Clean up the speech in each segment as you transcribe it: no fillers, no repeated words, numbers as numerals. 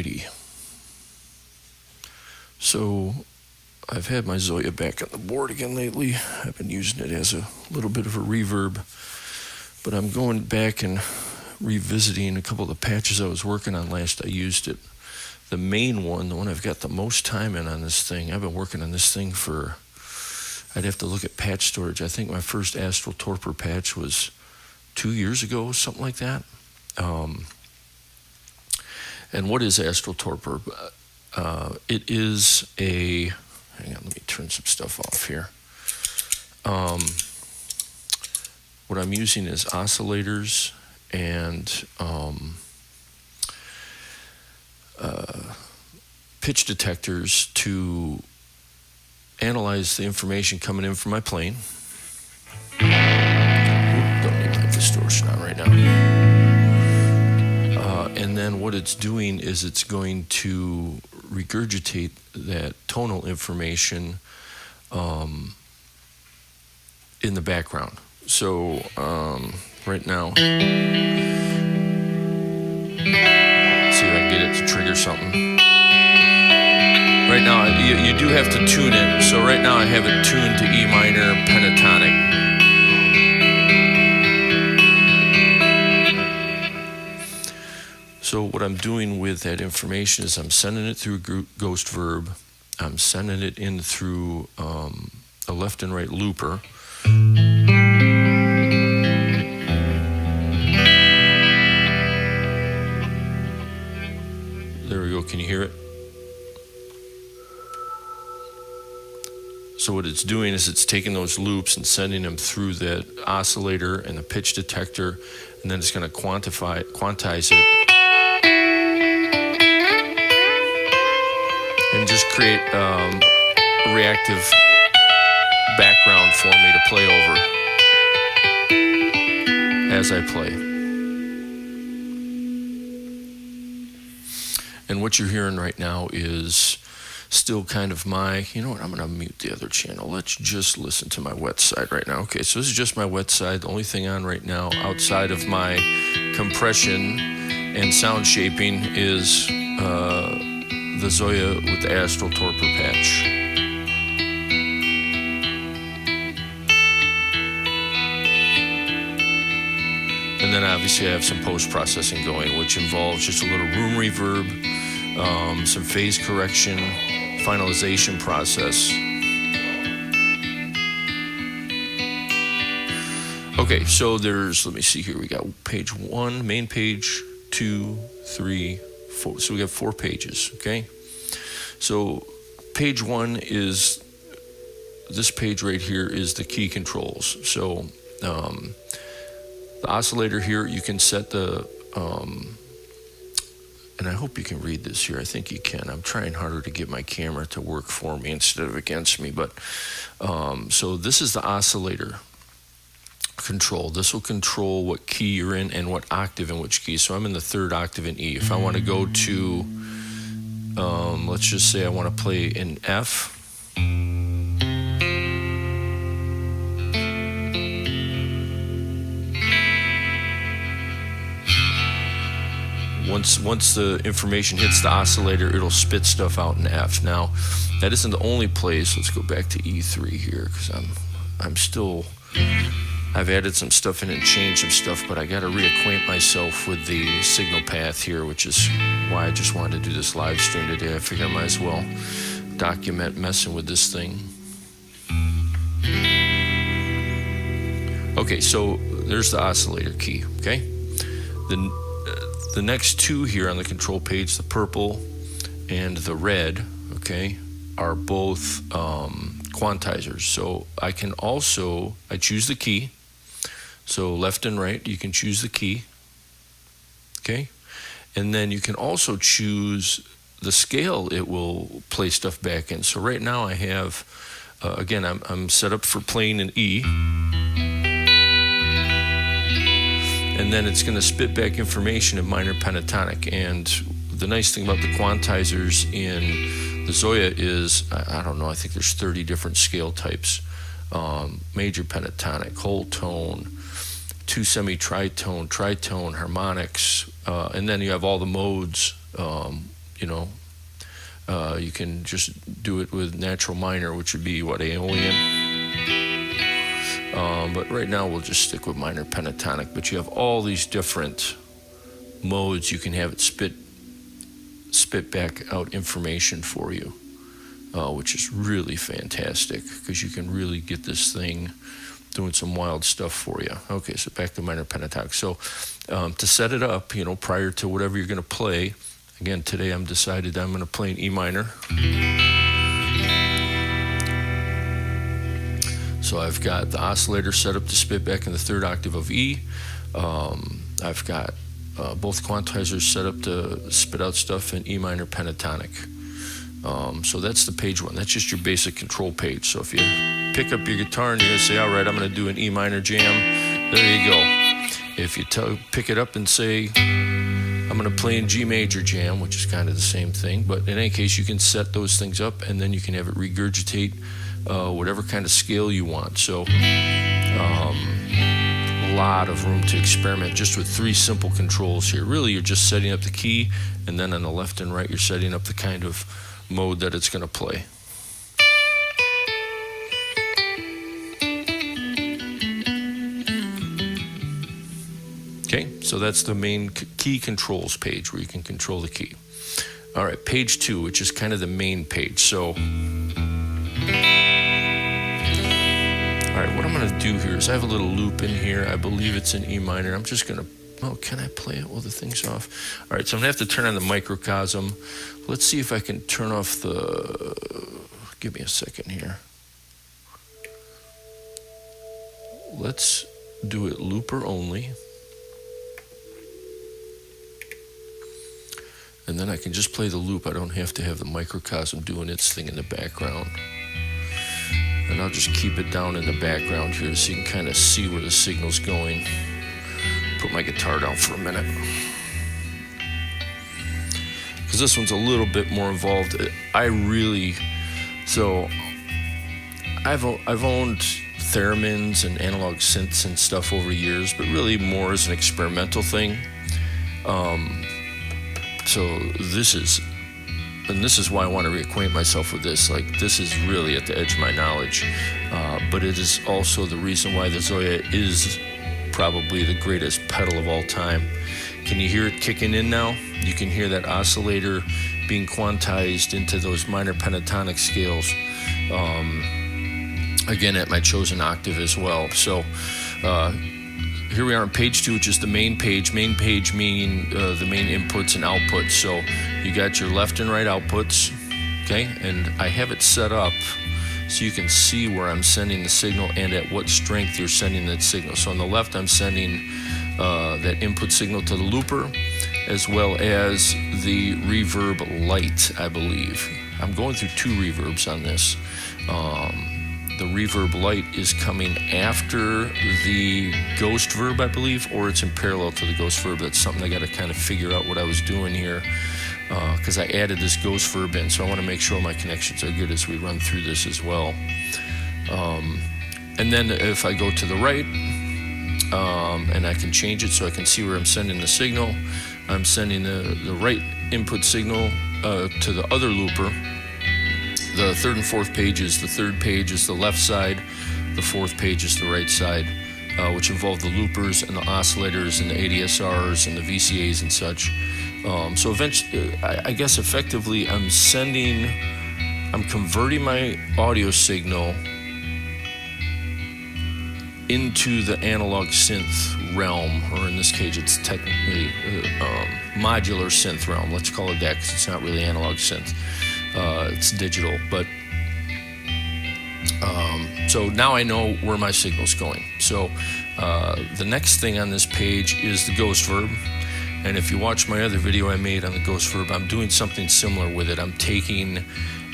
Alrighty. So I've had my Zoia back on the board again lately. I've been using it as a little bit of a reverb, but I'm going back and revisiting a couple of the patches I was working on last I used it. The main one, the one I've got the most time in on this thing, I've been working on this thing for, I'd have to look at patch storage. I think my first Astral Torpor patch was 2 years ago, something like that. And what is Astral Torpor? It is a, hang on, let me turn some stuff off here. What I'm using is oscillators and pitch detectors to analyze the information coming in from my plane. Don't need my distortion on right now. And then what it's doing is it's going to regurgitate that tonal information in the background. So right now, see if I can get it to trigger something. Right now, you do have to tune it. So right now I have it tuned to E minor pentatonic. So what I'm doing with that information is I'm sending it through Ghost Verb. I'm sending it in through a left and right looper. There we go. Can you hear it? So what it's doing is it's taking those loops and sending them through that oscillator and the pitch detector, and then it's going to quantize it, and just create a reactive background for me to play over as I play. And what you're hearing right now is still kind of my, you know what, I'm going to mute the other channel. Let's just listen to my wet side right now. Okay, so this is just my wet side. The only thing on right now outside of my compression and sound shaping is the Zoia with the Astral Torpor patch. And then obviously I have some post-processing going, which involves just a little room reverb, some phase correction, finalization process. Okay, so there's, let me see here, we got page 1, main page, 2, 3, 4. So we got 4 pages, okay? So page 1 is, this page right here is the key controls. So the oscillator here, you can set the, and I hope you can read this here. I think you can. I'm trying harder to get my camera to work for me instead of against me. But so this is the oscillator control. This will control what key you're in and what octave in which key. So I'm in the 3rd octave in E. If I want to go to, let's just say I want to play in F. Once the information hits the oscillator, it'll spit stuff out in F. Now, that isn't the only place. Let's go back to E3 here, because I've added some stuff in and changed some stuff, but I got to reacquaint myself with the signal path here, which is why I just wanted to do this live stream today. I figured I might as well document messing with this thing. Okay, so there's the oscillator key, okay? The next 2 here on the control page, the purple and the red, okay, are both quantizers. So I can also, I choose the key. So left and right, you can choose the key, okay? And then you can also choose the scale it will play stuff back in. So right now I have, again, I'm set up for playing in E. And then it's going to spit back information in minor pentatonic. And the nice thing about the quantizers in the Zoia is, I don't know, I think there's 30 different scale types. Major pentatonic, whole tone, 2 semi-tritone, tritone, harmonics, and then you have all the modes You can just do it with natural minor, which would be what, Aeolian. But right now we'll just stick with minor pentatonic. But you have all these different modes. You can have it spit back out information for you, which is really fantastic because you can really get this thing doing some wild stuff for you. Okay, so back to minor pentatonic. So to set it up, prior to whatever you're going to play, again, today I'm decided I'm going to play an E minor. So I've got the oscillator set up to spit back in the third octave of E. I've got both quantizers set up to spit out stuff in E minor pentatonic. So that's the page one. That's just your basic control page. So if you pick up your guitar and you're going to say, all right, I'm going to do an E minor jam, there you go. If you pick it up and say, I'm going to play in G major jam, which is kind of the same thing, but in any case, you can set those things up and then you can have it regurgitate whatever kind of scale you want. So a lot of room to experiment just with 3 simple controls here. Really, you're just setting up the key, and then on the left and right, you're setting up the kind of mode that it's going to play. Okay, so that's the main key controls page where you can control the key. All right, page 2, which is kind of the main page. So, all right, what I'm going to do here is I have a little loop in here. I believe it's in E minor. I'm just going to, oh, can I play it while the thing's off? All right, so I'm going to have to turn on the microcosm. Let's see if I can turn off the, give me a second here. Let's do it looper only. And then I can just play the loop. I don't have to have the microcosm doing its thing in the background. And I'll just keep it down in the background here so you can kind of see where the signal's going. Put my guitar down for a minute. Because this one's a little bit more involved. I've owned theremins and analog synths and stuff over years, but really more as an experimental thing. So this is why I want to reacquaint myself with this. Like, this is really at the edge of my knowledge. But it is also the reason why the Zoia is probably the greatest pedal of all time. Can you hear it kicking in now? You can hear that oscillator being quantized into those minor pentatonic scales. Again, at my chosen octave as well. So here we are on page 2, which is the main page. Main page meaning the main inputs and outputs. So you got your left and right outputs, okay? And I have it set up so you can see where I'm sending the signal and at what strength you're sending that signal. So on the left, I'm sending that input signal to the looper, as well as the reverb light, I believe. I'm going through 2 reverbs on this. The reverb light is coming after the ghost verb, I believe, or it's in parallel to the ghost verb. That's something I got to kind of figure out what I was doing here, because I added this ghost verb in, so I want to make sure my connections are good as we run through this as well. And then if I go to the right, and I can change it so I can see where I'm sending the signal, I'm sending the right input signal to the other looper. The 3rd and 4th pages, the 3rd page is the left side, the 4th page is the right side, which involve the loopers and the oscillators and the ADSRs and the VCAs and such. So eventually, I guess effectively, I'm converting my audio signal into the analog synth realm, or in this case, it's technically modular synth realm. Let's call it that because it's not really analog synth. It's digital, but so now I know where my signal's going. So the next thing on this page is the ghost verb, and if you watch my other video I made on the ghost verb, I'm doing something similar with it. I'm taking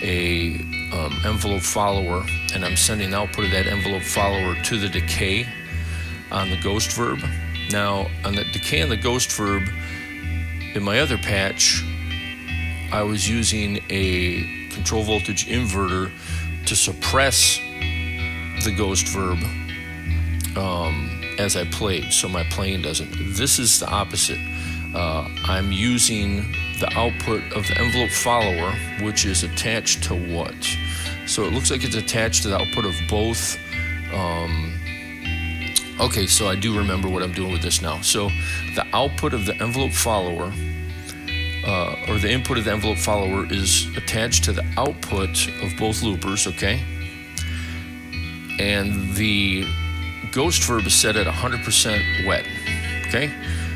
a envelope follower and I'm sending the output of that envelope follower to the decay on the ghost verb. Now on the decay on the ghost verb, in my other patch, I was using a control voltage inverter to suppress the ghost verb as I played, so my playing doesn't. This is the opposite. I'm using the output of the envelope follower, which is attached to what? So it looks like it's attached to the output of both. Okay, so I do remember what I'm doing with this now. So the output of the envelope follower, or the input of the envelope follower, is attached to the output of both loopers, okay? And the ghost verb is set at 100% wet, okay?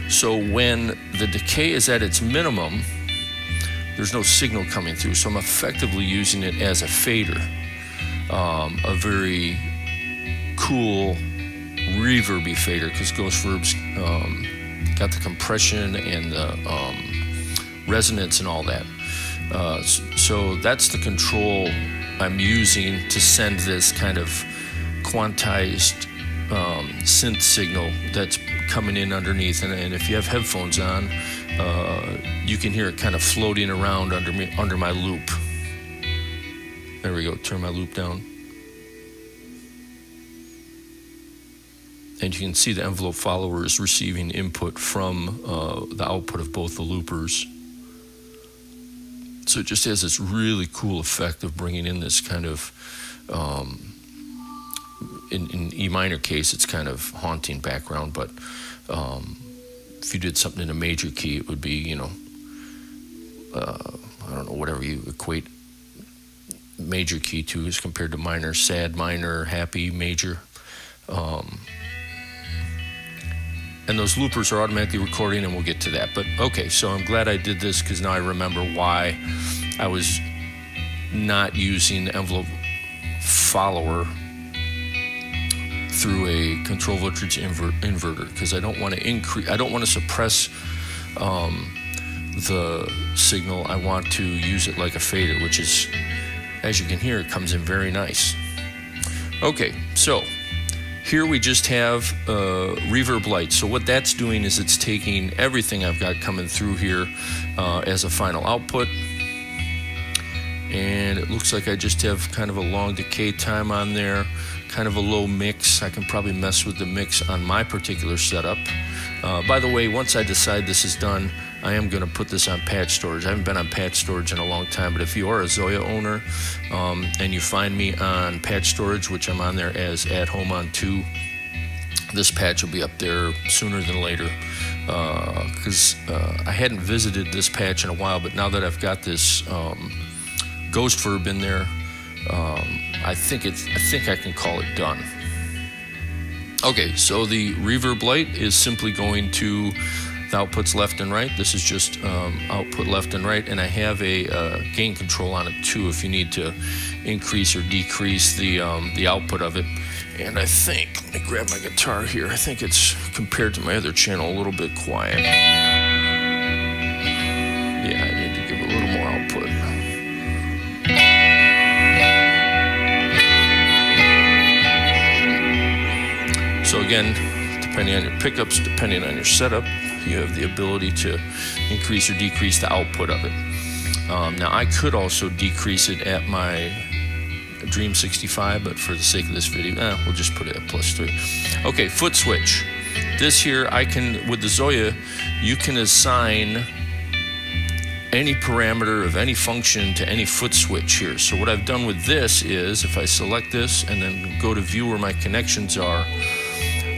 So when the decay is at its minimum, there's no signal coming through, so I'm effectively using it as a fader, a very cool reverby fader, because ghost verbs got the compression and the resonance and all that. So that's the control I'm using to send this kind of quantized synth signal that's coming in underneath. And if you have headphones on, you can hear it kind of floating around under my loop. There we go. Turn my loop down. And you can see the envelope follower is receiving input from the output of both the loopers. So it just has this really cool effect of bringing in this kind of, in E minor case, it's kind of haunting background, but if you did something in a major key, it would be, I don't know, whatever you equate major key to as compared to minor, sad minor, happy major. And those loopers are automatically recording, and we'll get to that. But okay, so I'm glad I did this, because now I remember why I was not using the envelope follower through a control voltage inverter, because I don't want to suppress the signal. I want to use it like a fader, which is, as you can hear, it comes in very nice. Okay, so here we just have reverb light. So what that's doing is it's taking everything I've got coming through here as a final output. And it looks like I just have kind of a long decay time on there, kind of a low mix. I can probably mess with the mix on my particular setup. By the way, once I decide this is done, I am going to put this on patch storage. I haven't been on patch storage in a long time, but if you are a Zoia owner and you find me on patch storage, which I'm on there as At Home on 2, this patch will be up there sooner than later, because I hadn't visited this patch in a while, but now that I've got this ghost verb in there, I think I can call it done. Okay, so the reverb light is simply going to the outputs left and right. This is just output left and right, and I have a gain control on it too if you need to increase or decrease the output of it. And I think, let me grab my guitar here, I think it's, compared to my other channel, a little bit quiet. Yeah, I need to give a little more output. So again, depending on your pickups, depending on your setup, you have the ability to increase or decrease the output of it. Now I could also decrease it at my Dream 65, but for the sake of this video, we'll just put it at +3. Okay, foot switch. This here, I can, with the Zoia, you can assign any parameter of any function to any foot switch here. So what I've done with this is, if I select this and then go to view where my connections are,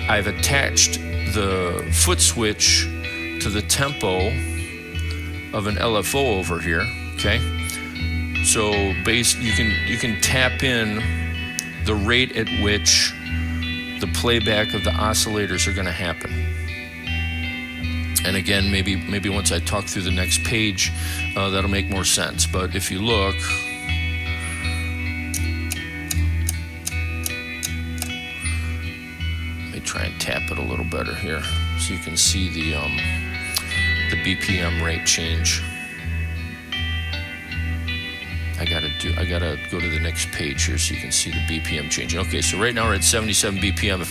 I've attached the foot switch to the tempo of an LFO over here, okay? So you can tap in the rate at which the playback of the oscillators are going to happen. And again, maybe once I talk through the next page, that'll make more sense. But if you look, try and tap it a little better here so you can see the BPM rate change. I gotta go to the next page here so you can see the BPM changing. Okay, so right now we're at 77 BPM.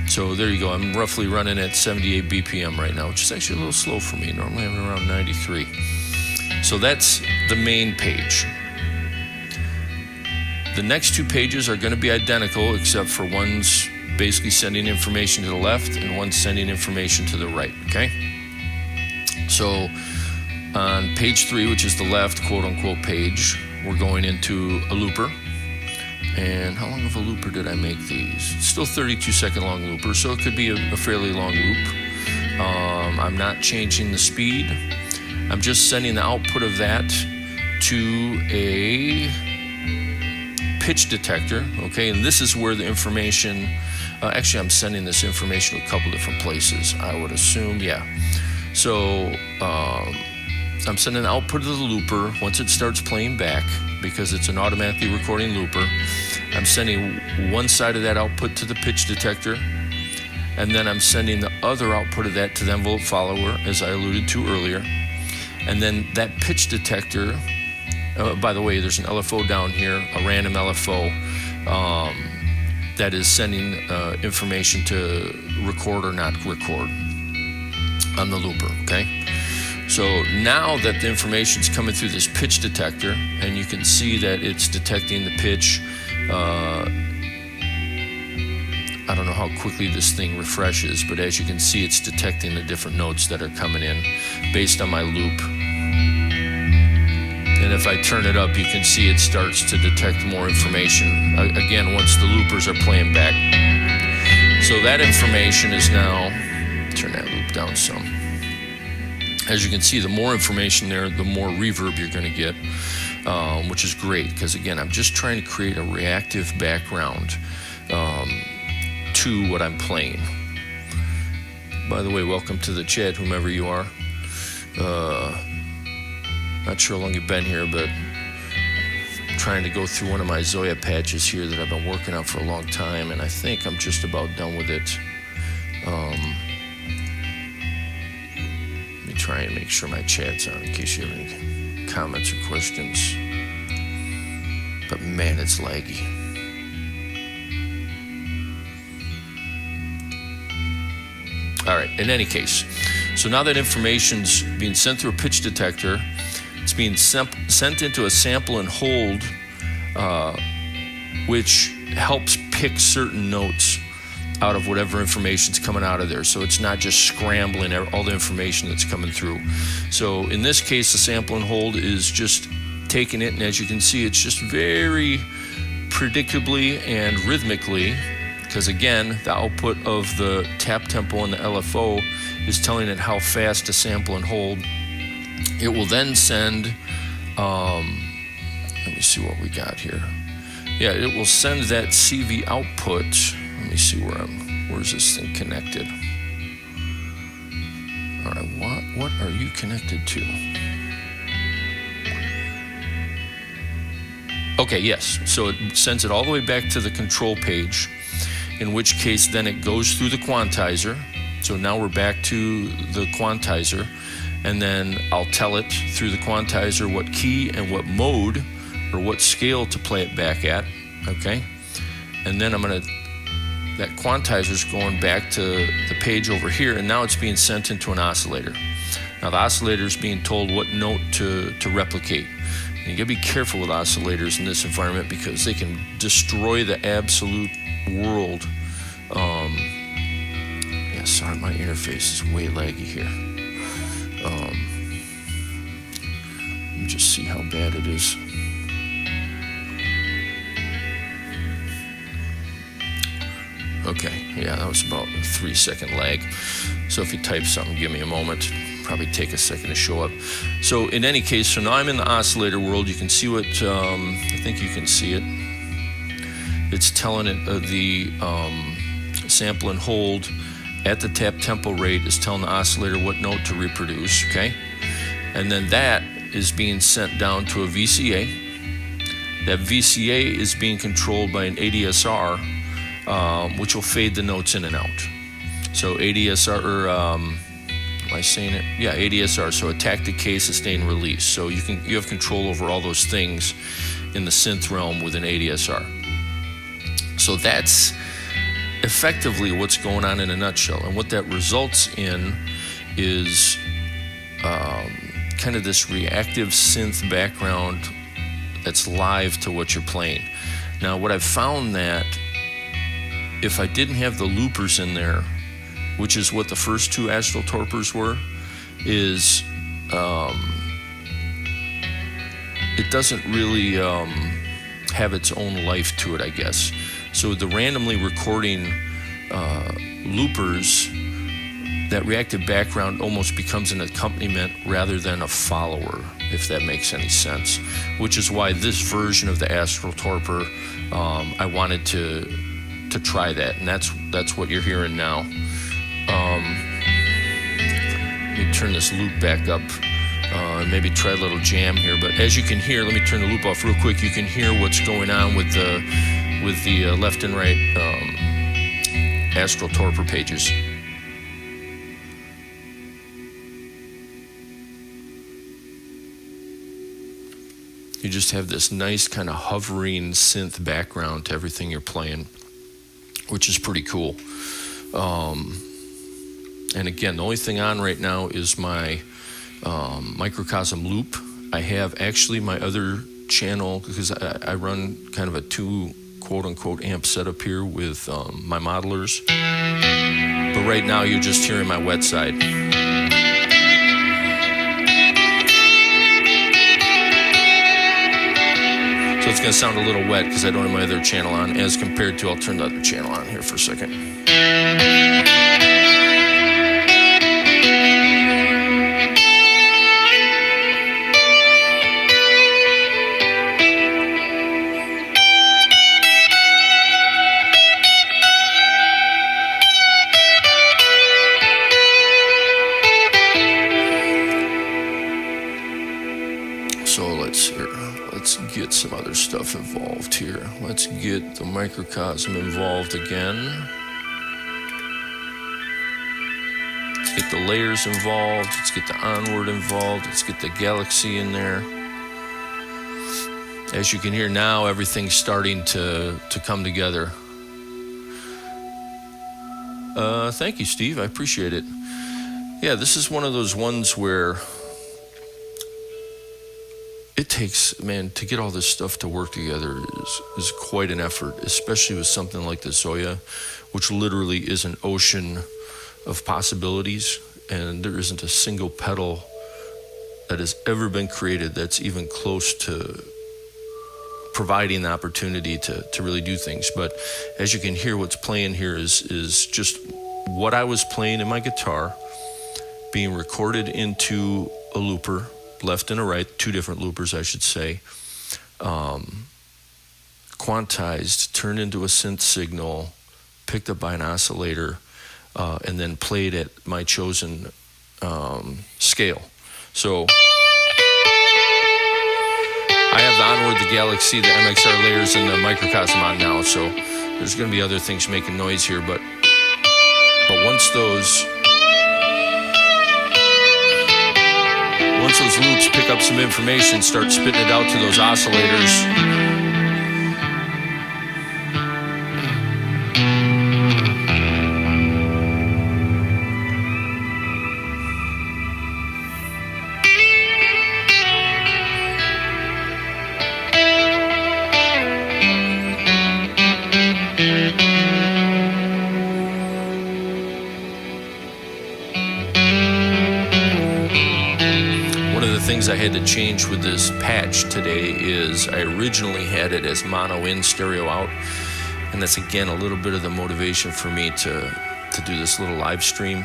So there you go. I'm roughly running at 78 BPM right now, which is actually a little slow for me. Normally I'm around 93. So that's the main page. The next two pages are going to be identical, except for one's basically sending information to the left and one sending information to the right, okay? So on page 3, which is the left quote-unquote page, we're going into a looper. And how long of a looper did I make these? It's still 32-second long looper, so it could be a fairly long loop. I'm not changing the speed. I'm just sending the output of that to a pitch detector, okay? And this is where the information, actually I'm sending this information to a couple different places, I would assume, yeah. So I'm sending the output of the looper once it starts playing back, because it's an automatically recording looper. I'm sending one side of that output to the pitch detector, and then I'm sending the other output of that to the envelope follower, as I alluded to earlier. And then that pitch detector, by the way, there's an LFO down here, a random LFO, that is sending information to record or not record on the looper, okay? So now that the information's coming through this pitch detector, and you can see that it's detecting the pitch, I don't know how quickly this thing refreshes, but as you can see, it's detecting the different notes that are coming in based on my loop. And if I turn it up, you can see it starts to detect more information, again, once the loopers are playing back. So that information is now, turn that loop down some. As you can see, the more information there, the more reverb you're going to get, which is great, because again, I'm just trying to create a reactive background to what I'm playing. By the way, welcome to the chat, whomever you are. Not sure how long you've been here, but I'm trying to go through one of my Zoia patches here that I've been working on for a long time, and I think I'm just about done with it. Let me try and make sure my chat's on in case you have any comments or questions. But man, it's laggy. All right, in any case, so now that information's being sent through a pitch detector, it's being sent into a sample and hold, which helps pick certain notes out of whatever information's coming out of there. So it's not just scrambling all the information that's coming through. So in this case, the sample and hold is just taking it, and as you can see, it's just very predictably and rhythmically, because again, the output of the tap tempo and the LFO is telling it how fast to sample and hold. It will then send, let me see what we got here. Yeah, it will send that CV output. Let me see where's this thing connected? All right, what are you connected to? Okay, yes, so it sends it all the way back to the control page, in which case then it goes through the quantizer. So now we're back to the quantizer, and then I'll tell it through the quantizer what key and what mode or what scale to play it back at, okay? And then that quantizer's going back to the page over here, and now it's being sent into an oscillator. Now the oscillator is being told what note to replicate. And you gotta be careful with oscillators in this environment because they can destroy the absolute world. Yeah, sorry, my interface is way laggy here. Let me just see how bad it is. Okay, yeah, that was about a 3-second lag. So if you type something, give me a moment. Probably take a second to show up. So in any case, so now I'm in the oscillator world. You can see what, I think you can see it. It's telling it the sample and hold at the tap tempo rate is telling the oscillator what note to reproduce, okay? And then that is being sent down to a VCA. That VCA is being controlled by an ADSR, which will fade the notes in and out. So ADSR, or am I saying it? Yeah, ADSR, so attack, decay, sustain, release. So you have control over all those things in the synth realm with an ADSR. So that's effectively what's going on in a nutshell. And what that results in is kind of this reactive synth background that's live to what you're playing. Now, what I've found that if I didn't have the loopers in there, which is what the first two Astral Torpors were, is it doesn't really have its own life to it, I guess. So the randomly recording loopers, that reactive background almost becomes an accompaniment rather than a follower, if that makes any sense. Which is why this version of the Astral Torpor, I wanted to try that, and that's what you're hearing now. Let me turn this loop back up. Maybe try a little jam here, but as you can hear, let me turn the loop off real quick. You can hear what's going on with the left and right Astral Torpor pages. You just have this nice kind of hovering synth background to everything you're playing, which is pretty cool. And again, the only thing on right now is my microcosm loop. I have actually my other channel, because I run kind of a 2 quote-unquote amp setup here with my modelers. But right now you're just hearing my wet side. So it's going to sound a little wet because I don't have my other channel on, as compared to, I'll turn the other channel on here for a second. So let's get some other stuff involved here. Let's get the microcosm involved again. Let's get the layers involved. Let's get the onward involved. Let's get the galaxy in there. As you can hear now, everything's starting to come together. Thank you, Steve. I appreciate it. Yeah, this is one of those ones where it takes, man, to get all this stuff to work together is quite an effort, especially with something like the Zoia, which literally is an ocean of possibilities, and there isn't a single pedal that has ever been created that's even close to providing the opportunity to really do things. But as you can hear, what's playing here is just what I was playing in my guitar being recorded into a looper, left and a right, 2 different loopers, I should say, quantized, turned into a synth signal, picked up by an oscillator, and then played at my chosen scale. So I have the onward, the galaxy, the MXR layers, and the microcosm on now, so there's going to be other things making noise here, but once those loops pick up some information, start spitting it out to those oscillators, things I had to change with this patch today is I originally had it as mono in, stereo out, and that's again a little bit of the motivation for me to do this little live stream.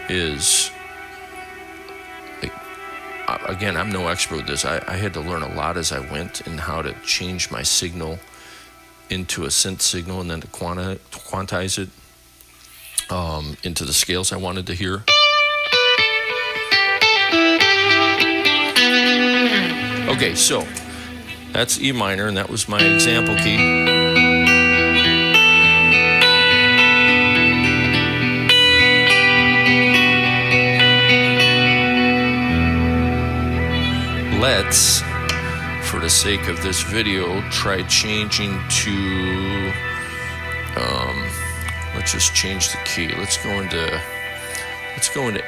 Is like, again, I'm no expert with this. I had to learn a lot as I went in how to change my signal into a synth signal and then to quantize it into the scales I wanted to hear. Okay, so that's E minor, and that was my example key. Let's, for the sake of this video, try changing to, let's just change the key. Let's go into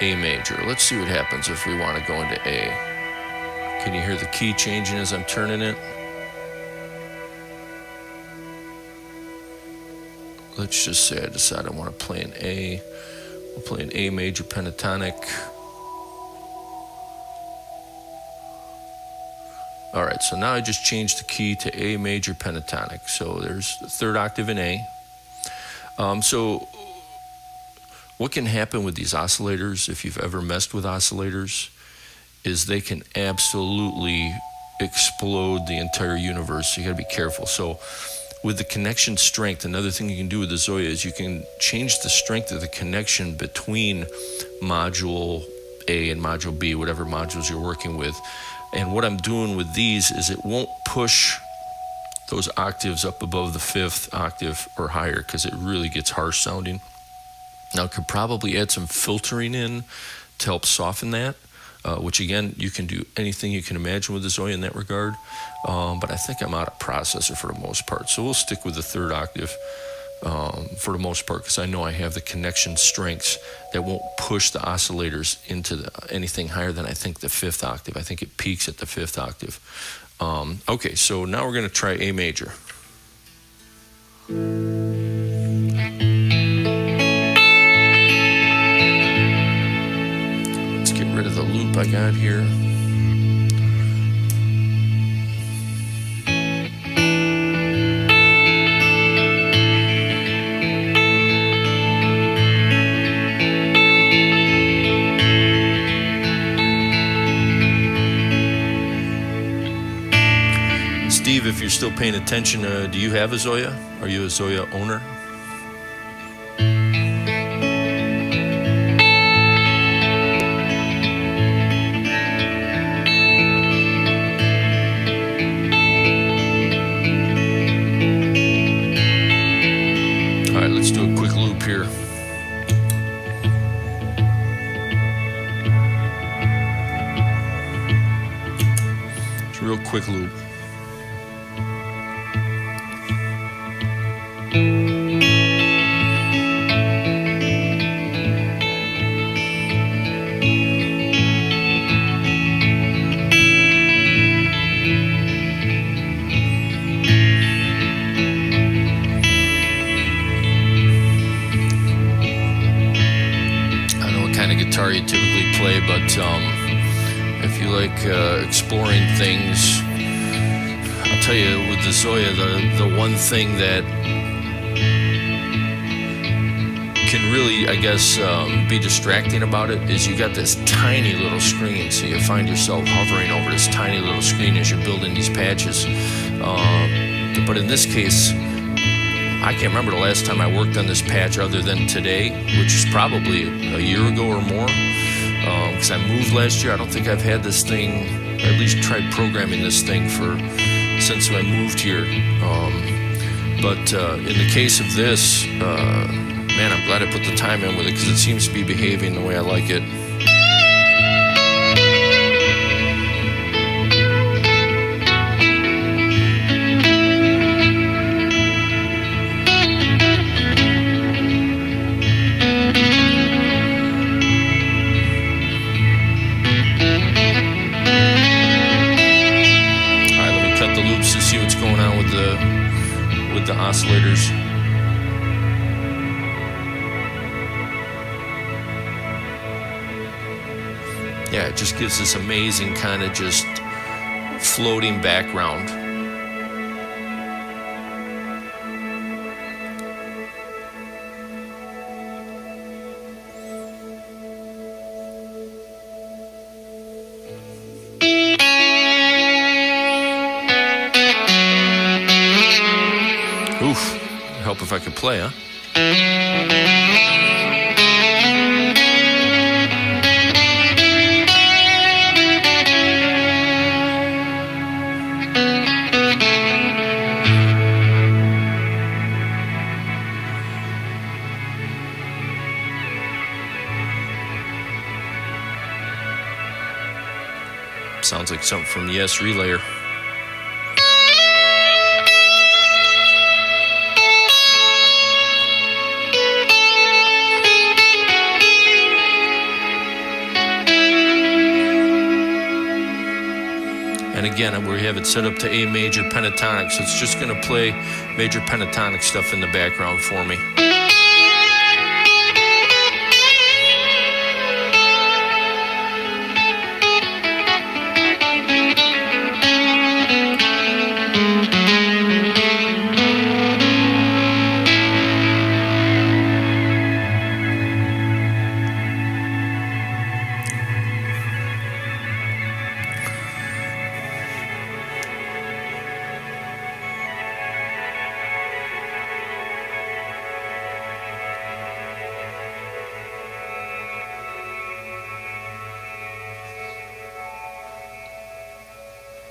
A major. Let's see what happens if we want to go into A. Can you hear the key changing as I'm turning it? let's just say I decide I want to play an A. We'll play an A major pentatonic. All right, so now I just changed the key to A major pentatonic. So there's the third octave in A. So what can happen with these oscillators, if you've ever messed with oscillators, is they can absolutely explode the entire universe. So you gotta be careful. So with the connection strength, another thing you can do with the Zoia is you can change the strength of the connection between module A and module B, whatever modules you're working with. And what I'm doing with these is it won't push those octaves up above the fifth octave or higher, because it really gets harsh sounding. Now, I could probably add some filtering in to help soften that, which again, you can do anything you can imagine with the Zoia in that regard. But I think I'm out of processor for the most part. So we'll stick with the third octave for the most part, because I know I have the connection strengths that won't push the oscillators into anything higher than I think the fifth octave. I think it peaks at the fifth octave. Okay, so now we're going to try A major. Let's get rid of the loop I got here. Steve, if you're still paying attention, do you have a Zoia? Are you a Zoia owner? All right, let's do a quick loop here. It's a real quick loop. Guitar you typically play, but if you like exploring things, I'll tell you with the Zoia, the one thing that can really, I guess, be distracting about it is you got this tiny little screen, so you find yourself hovering over this tiny little screen as you're building these patches. But in this case, I can't remember the last time I worked on this patch other than today, which is probably a year ago or more, because I moved last year. I don't think I've had this thing, or at least tried programming this thing since I moved here. But in the case of this, man, I'm glad I put the time in with it, because it seems to be behaving the way I like it. The oscillators. Yeah, it just gives this amazing kind of just floating background. Oof, help if I could play, huh? Sounds like something from the S Relayer. And again, again, we have it set up to A major pentatonic, so it's just going to play major pentatonic stuff in the background for me.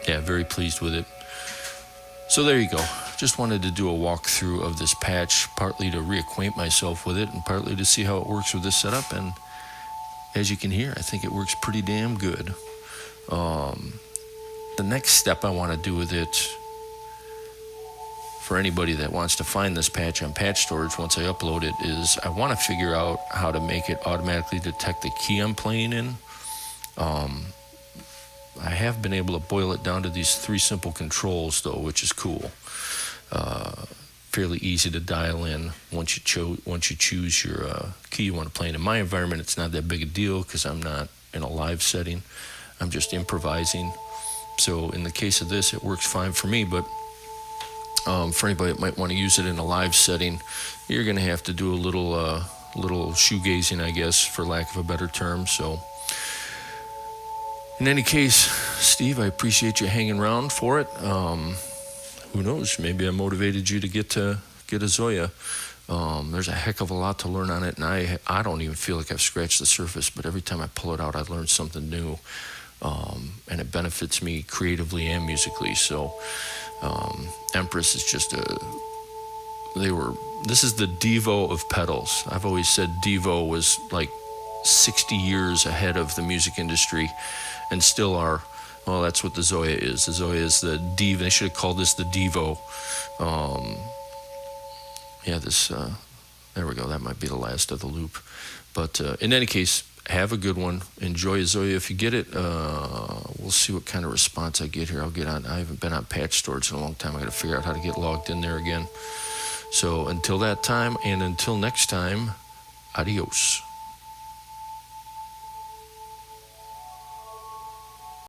Yeah, very pleased with it. So there you go. Just wanted to do a walkthrough of this patch, partly to reacquaint myself with it and partly to see how it works with this setup. And as you can hear, I think it works pretty damn good. The next step I want to do with it, for anybody that wants to find this patch on Patch Storage once I upload it, is I want to figure out how to make it automatically detect the key I'm playing in. I have been able to boil it down to these 3 simple controls, though, which is cool. Fairly easy to dial in once you choose your key you want to play in. In my environment, it's not that big a deal because I'm not in a live setting. I'm just improvising. So in the case of this, it works fine for me, but for anybody that might want to use it in a live setting, you're going to have to do a little shoegazing, I guess, for lack of a better term. So in any case, Steve, I appreciate you hanging around for it. Who knows? Maybe I motivated you to get a Zoia. There's a heck of a lot to learn on it, and I don't even feel like I've scratched the surface, but every time I pull it out, I learn something new, and it benefits me creatively and musically. So Empress is just this is the Devo of pedals. I've always said Devo was like 60 years ahead of the music industry and still are. Well, that's what the Zoia is. The Zoia is the Devo. They should have called this the Devo. There we go. That might be the last of the loop. But in any case, have a good one. Enjoy Zoia if you get it. We'll see what kind of response I get here. I'll get on. I haven't been on Patch Storage in a long time. I got to figure out how to get logged in there again. So until that time, and until next time, adios.